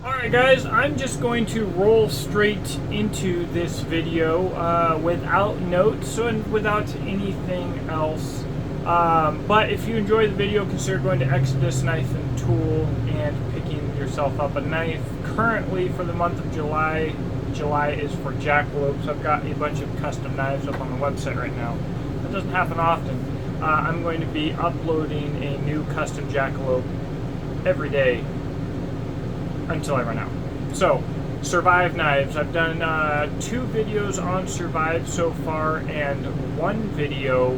Alright guys, I'm just going to roll straight into this video without notes and without anything else. But if you enjoy the video, consider going to Exodus Knife and Tool and picking yourself up a knife. Currently for the month of July is for jackalopes. I've got a bunch of custom knives up on the website right now. That doesn't happen often. I'm going to be uploading a new custom jackalope every day until I run out. So, Survive knives. I've done 2 videos on Survive so far, and 1 video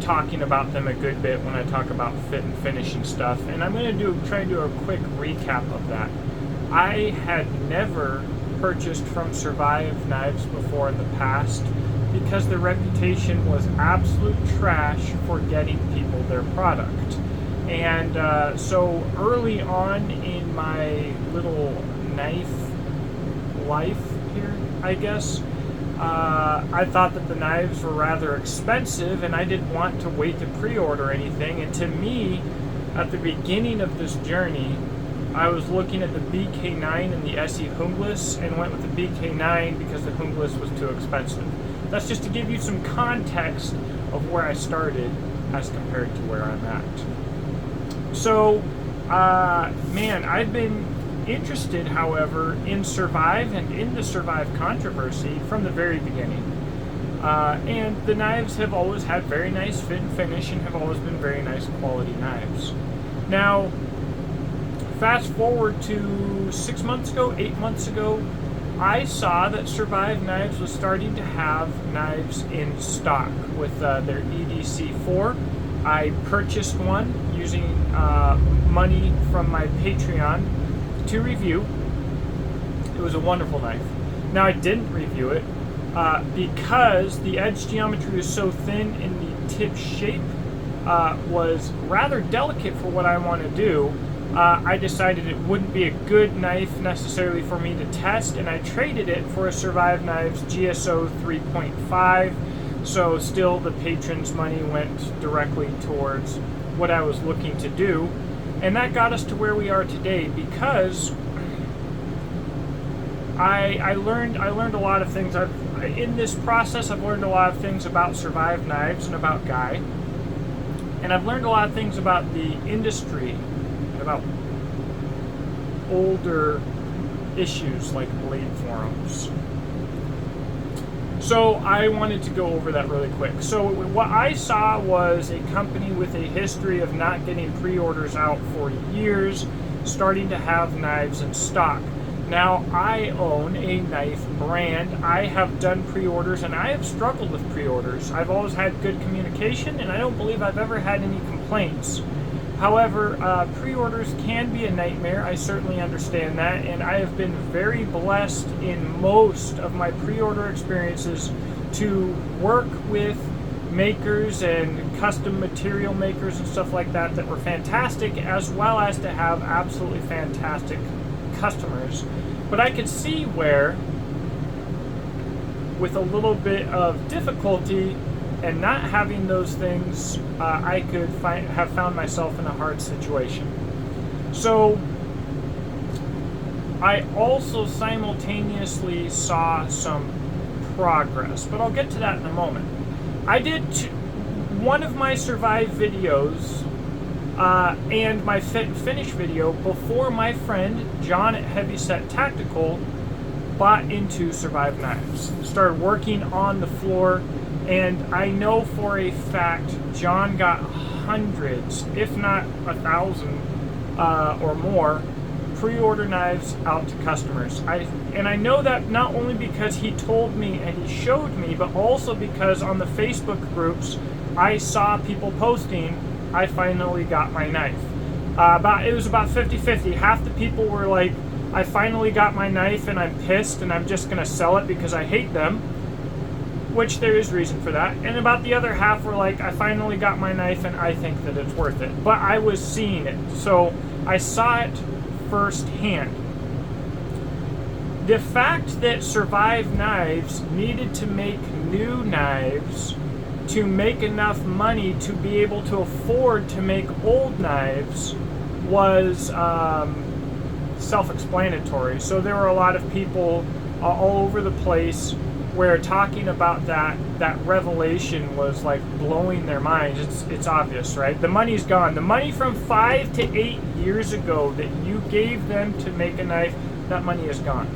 talking about them a good bit when I talk about fit and finish and stuff. And I'm going to try and do a quick recap of that. I had never purchased from Survive knives before in the past because their reputation was absolute trash for getting people their product. And so early on in my little knife life here, I guess, I thought that the knives were rather expensive and I didn't want to wait to pre-order anything. And to me, at the beginning of this journey, I was looking at the BK9 and the SE Hungless and went with the BK9 because the Hungless was too expensive. That's just to give you some context of where I started as compared to where I'm at. So, man, I've been interested, however, in Survive and in the Survive controversy from the very beginning. And the knives have always had very nice fit and finish and have always been very nice quality knives. Now, fast forward to 6 months ago, 8 months ago, I saw that Survive Knives was starting to have knives in stock with their EDC4. I purchased one using money from my Patreon to review. It was a wonderful knife. Now I didn't review it because the edge geometry was so thin and the tip shape was rather delicate for what I want to do. I decided it wouldn't be a good knife necessarily for me to test, and I traded it for a Survive Knives GSO 3.5. So still the patrons' money went directly towards what I was looking to do. And that got us to where we are today because I learned a lot of things. In this process, I've learned a lot of things about Survive Knives and about Guy. And I've learned a lot of things about the industry, about older issues like blade forums. So I wanted to go over that really quick. So what I saw was a company with a history of not getting pre-orders out for years, starting to have knives in stock. Now I own a knife brand. I have done pre-orders and I have struggled with pre-orders. I've always had good communication and I don't believe I've ever had any complaints. However, pre-orders can be a nightmare. I certainly understand that, and I have been very blessed in most of my pre-order experiences to work with makers and custom material makers and stuff like that that were fantastic, as well as to have absolutely fantastic customers. But I could see where, with a little bit of difficulty, and not having those things, I could have found myself in a hard situation. So I also simultaneously saw some progress, but I'll get to that in a moment. I did one of my Survive videos and my fit and finish video before my friend John at Heavyset Tactical bought into Survive Knives. Started working on the floor. And I know for a fact John got hundreds, if not 1,000 or more, pre-order knives out to customers. And I know that not only because he told me and he showed me, but also because on the Facebook groups I saw people posting, I finally got my knife. It was about 50-50. Half the people were like, I finally got my knife and I'm pissed and I'm just going to sell it because I hate them. Which there is reason for that, and about the other half were like, I finally got my knife and I think that it's worth it. But I was seeing it, so I saw it firsthand. The fact that Survive Knives needed to make new knives to make enough money to be able to afford to make old knives was self-explanatory. So there were a lot of people all over the place where talking about that revelation was like blowing their minds. It's obvious, right? The money's gone. The money from 5 to 8 years ago that you gave them to make a knife, that money is gone.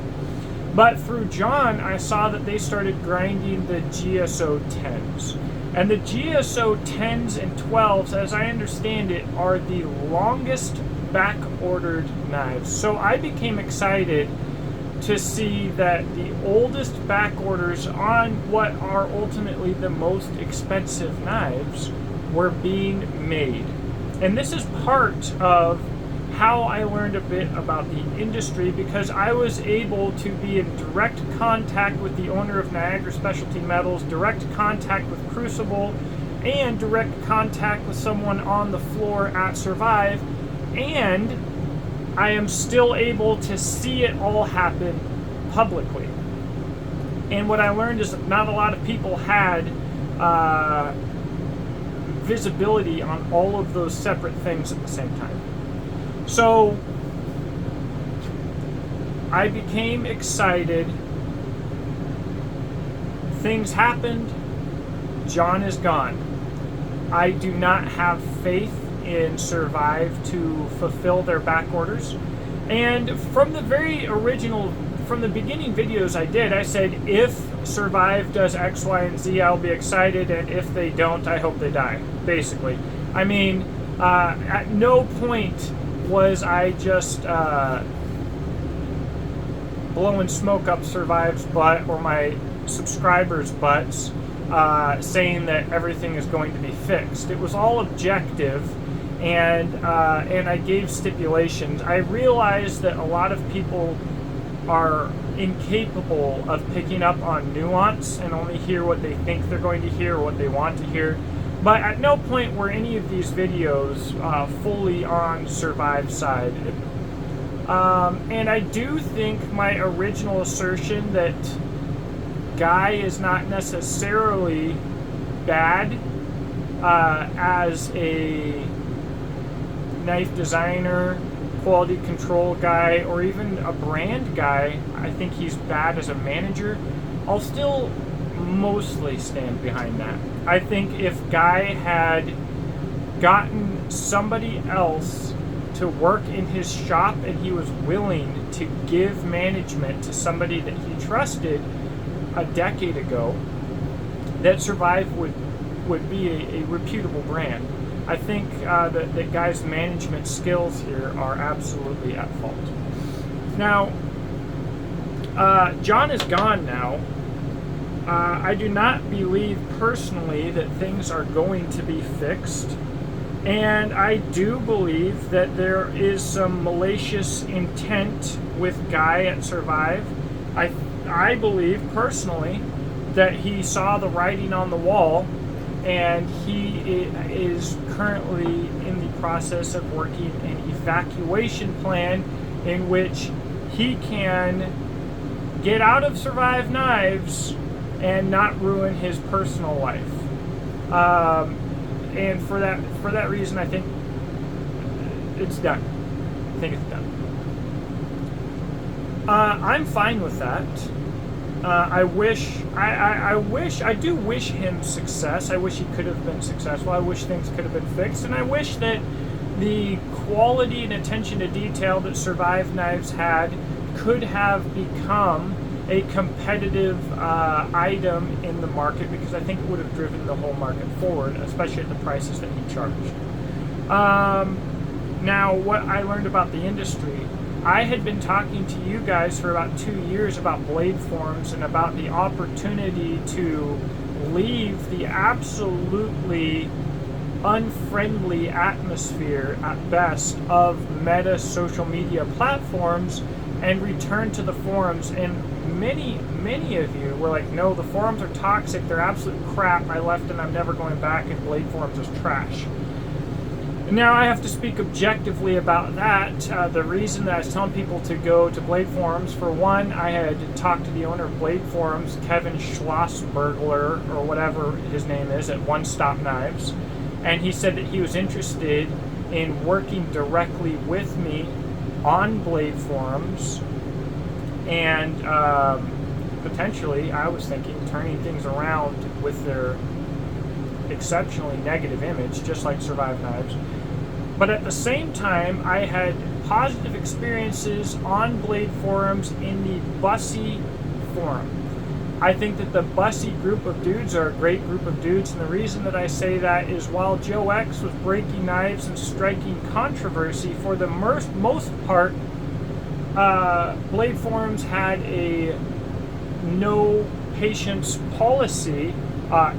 But through John, I saw that they started grinding the GSO 10s. And the GSO 10s and 12s, as I understand it, are the longest back-ordered knives. So I became excited to see that the oldest back orders on what are ultimately the most expensive knives were being made. And this is part of how I learned a bit about the industry, because I was able to be in direct contact with the owner of Niagara Specialty Metals, direct contact with Crucible, and direct contact with someone on the floor at Survive, and I am still able to see it all happen publicly. And what I learned is that not a lot of people had visibility on all of those separate things at the same time. So I became excited. Things happened. John is gone. I do not have faith in Survive to fulfill their back orders. And from the very original, from the beginning videos I did, I said, if Survive does X, Y, and Z, I'll be excited, and if they don't, I hope they die, basically. I mean, at no point was I just blowing smoke up Survive's butt or my subscribers' butts, saying that everything is going to be fixed. It was all objective. And I gave stipulations. I realized that a lot of people are incapable of picking up on nuance and only hear what they think they're going to hear or what they want to hear. But at no point were any of these videos fully on Survive's side. And I do think my original assertion that Guy is not necessarily bad as a knife designer, quality control guy, or even a brand guy. I think he's bad as a manager. I'll still mostly stand behind that. I think if Guy had gotten somebody else to work in his shop and he was willing to give management to somebody that he trusted a decade ago, that Survive would be a reputable brand. I think that Guy's management skills here are absolutely at fault. Now, John is gone now. I do not believe personally that things are going to be fixed. And I do believe that there is some malicious intent with Guy at Survive. I believe personally that he saw the writing on the wall, and he is currently in the process of working an evacuation plan in which he can get out of Survive Knives and not ruin his personal life. And for that reason, I think it's done. I think it's done. I'm fine with that. I do wish him success. I wish he could have been successful. I wish things could have been fixed. And I wish that the quality and attention to detail that Survive Knives had could have become a competitive item in the market, because I think it would have driven the whole market forward, especially at the prices that he charged. Now, what I learned about the industry, I had been talking to you guys for about 2 years about blade forms and about the opportunity to leave the absolutely unfriendly atmosphere at best of meta social media platforms and return to the forums. And many of you were like, no, the forums are toxic, they're absolute crap, I left and I'm never going back, and blade forums is trash. Now I have to speak objectively about that. The reason that I was telling people to go to Blade Forums, for one, I had talked to the owner of Blade Forums, Kevin Schlossbergler, or whatever his name is, at One Stop Knives, and he said that he was interested in working directly with me on blade forums, and potentially, I was thinking, turning things around with their exceptionally negative image, just like Survive Knives. But at the same time, I had positive experiences on blade forums in the Bussy forum. I think that the Bussy group of dudes are a great group of dudes, and the reason that I say that is while Joe X was breaking knives and striking controversy, for the most part, blade forums had a no patience policy.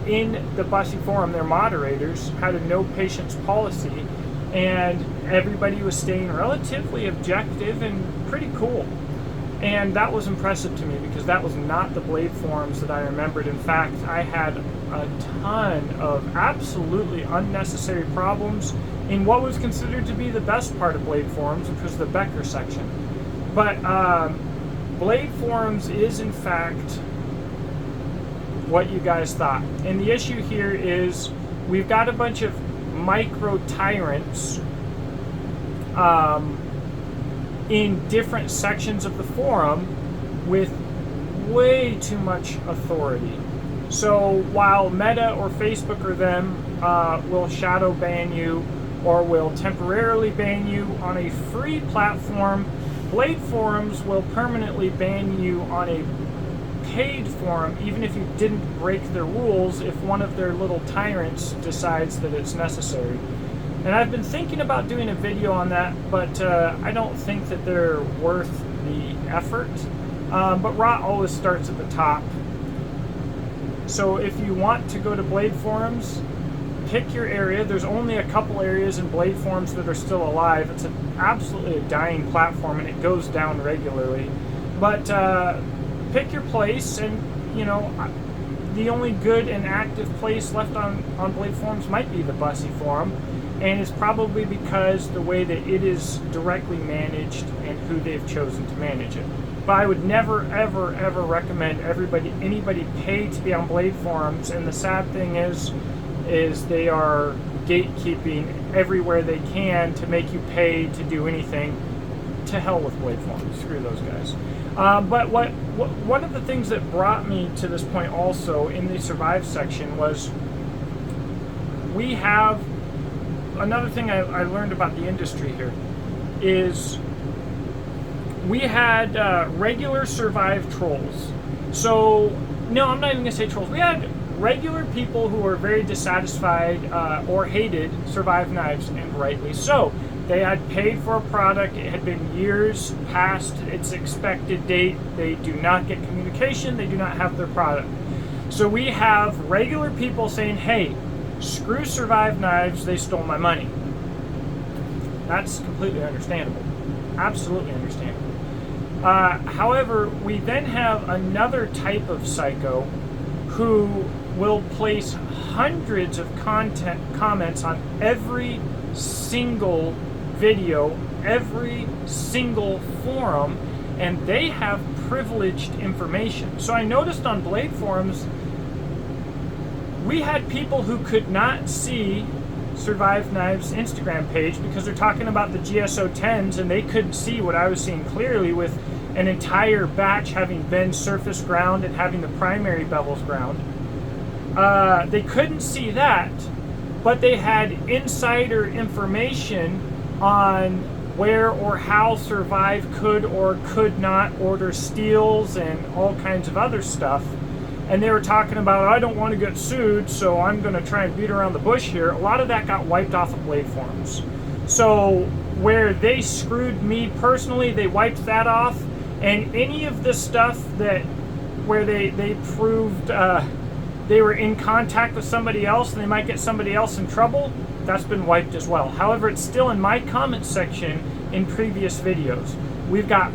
In the Bussy forum, their moderators had a no patience policy, and everybody was staying relatively objective and pretty cool. And that was impressive to me because that was not the blade forums that I remembered. In fact, I had a ton of absolutely unnecessary problems in what was considered to be the best part of blade forums, which was the Becker section. But blade forums is in fact what you guys thought. And the issue here is we've got a bunch of micro tyrants in different sections of the forum with way too much authority. So while Meta or Facebook or them will shadow ban you or will temporarily ban you on a free platform, blade forums will permanently ban you on a paid forum, even if you didn't break their rules, if one of their little tyrants decides that it's necessary. And I've been thinking about doing a video on that, but I don't think that they're worth the effort. But rot always starts at the top. So if you want to go to blade forums, pick your area. There's only a couple areas in blade forums that are still alive. It's absolutely a dying platform, and it goes down regularly. But pick your place, and you know, the only good and active place left on blade forums might be the Bussy forum, and it's probably because the way that it is directly managed and who they've chosen to manage it. But I would never, ever, ever recommend anybody pay to be on blade forums. And the sad thing is they are gatekeeping everywhere they can to make you pay to do anything. To hell with blade forums. Screw those guys. But one of the things that brought me to this point also in the Survive section was we have another thing I learned about the industry here is we had regular Survive trolls. So, no, I'm not even going to say trolls. We had regular people who were very dissatisfied or hated Survive Knives, and rightly so. They had paid for a product. It had been years past its expected date. They do not get communication. They do not have their product. So we have regular people saying, hey, screw Survive Knives, they stole my money. That's completely understandable. Absolutely understandable. However, we then have another type of psycho who will place hundreds of comments on every single video, every single forum, and they have privileged information. So I noticed on blade forums, we had people who could not see Survive Knives Instagram page because they're talking about the GSO 10s, and they couldn't see what I was seeing clearly with an entire batch having been surface ground and having the primary bevels ground. They couldn't see that, but they had insider information on where or how Survive could or could not order steals and all kinds of other stuff. And they were talking about, I don't want to get sued, so I'm going to try and beat around the bush here. A lot of that got wiped off of blade forums. So where they screwed me personally, they wiped that off. And any of the stuff that where they proved they were in contact with somebody else and they might get somebody else in trouble, that's been wiped as well. However, it's still in my comment section in previous videos. We've got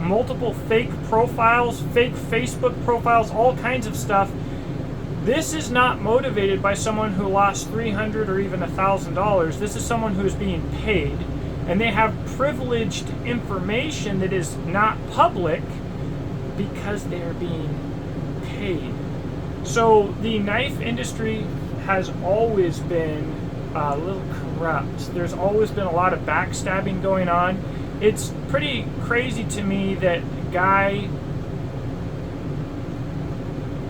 multiple fake profiles, fake Facebook profiles, all kinds of stuff. This is not motivated by someone who lost $300 or even $1,000. This is someone who's being paid, and they have privileged information that is not public because they are being paid. So the knife industry has always been a little corrupt. There's always been a lot of backstabbing going on. It's pretty crazy to me that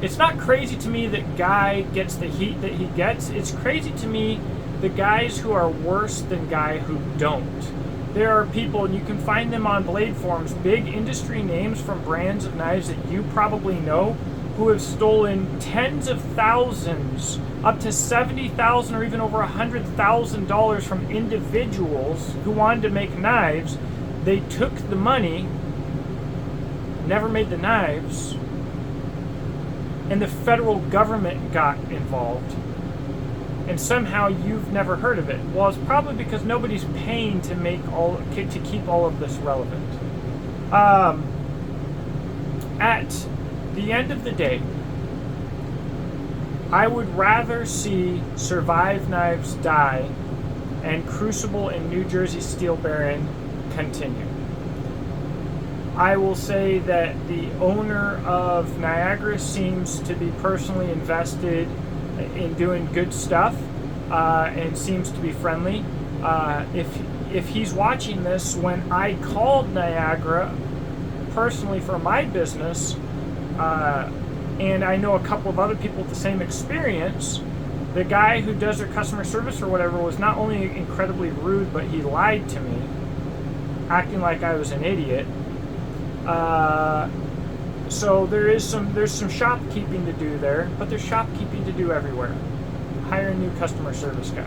it's not crazy to me that Guy gets the heat that he gets. It's crazy to me the guys who are worse than Guy who don't. There are people, and you can find them on blade forums, big industry names from brands of knives that you probably know, who have stolen tens of thousands, up to $70,000 or even over $100,000 from individuals who wanted to make knives. They took the money, never made the knives, and the federal government got involved. And somehow you've never heard of it. Well, it's probably because nobody's paying to keep all of this relevant. At the end of the day, I would rather see Survive Knives die and Crucible and New Jersey Steel Baron continue. I will say that the owner of Niagara seems to be personally invested in doing good stuff and seems to be friendly. If he's watching this, when I called Niagara personally for my business, and I know a couple of other people with the same experience, the guy who does their customer service or whatever was not only incredibly rude, but he lied to me, acting like I was an idiot. So there's some shopkeeping to do there, but there's shopkeeping to do everywhere. Hire a new customer service guy.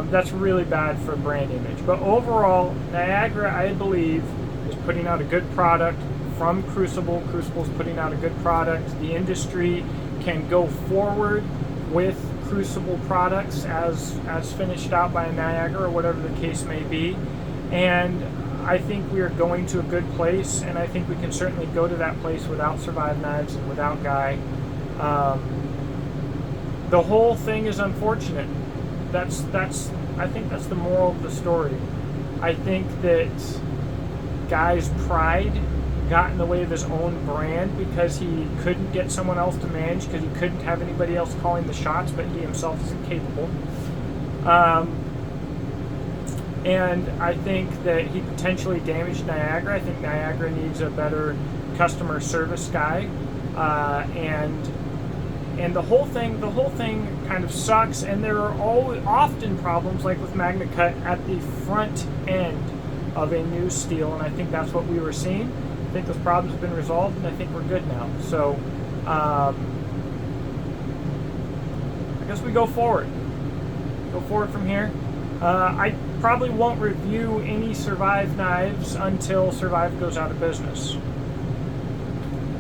That's really bad for brand image. But overall, Niagara, I believe, is putting out a good product from Crucible. Crucible's putting out a good product. The industry can go forward with Crucible products as finished out by Niagara or whatever the case may be. And I think we are going to a good place, and I think we can certainly go to that place without Survive Knives and without Guy. The whole thing is unfortunate. I think that's the moral of the story. I think that Guy's pride got in the way of his own brand because he couldn't get someone else to manage, because he couldn't have anybody else calling the shots, but he himself is incapable. And I think that he potentially damaged Niagara. I think Niagara needs a better customer service guy, and the whole thing kind of sucks. And there are often problems, like with MagnaCut, at the front end of a new steel, and I think that's what we were seeing. I think those problems have been resolved, and I think we're good now. So I guess we go forward from here. I probably won't review any Survive Knives until Survive goes out of business.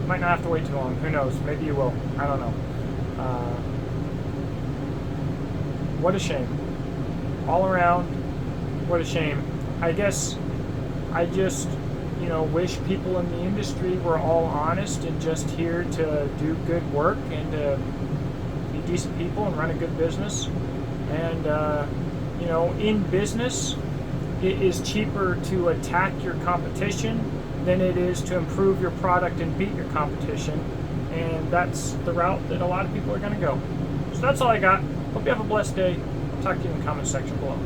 Might not have to wait too long. Who knows? Maybe you will. I don't know. What a shame. All around, what a shame. I guess I just, wish people in the industry were all honest and just here to do good work and to be decent people and run a good business. And, in business, it is cheaper to attack your competition than it is to improve your product and beat your competition. And that's the route that a lot of people are going to go. So that's all I got. Hope you have a blessed day. I'll talk to you in the comment section below.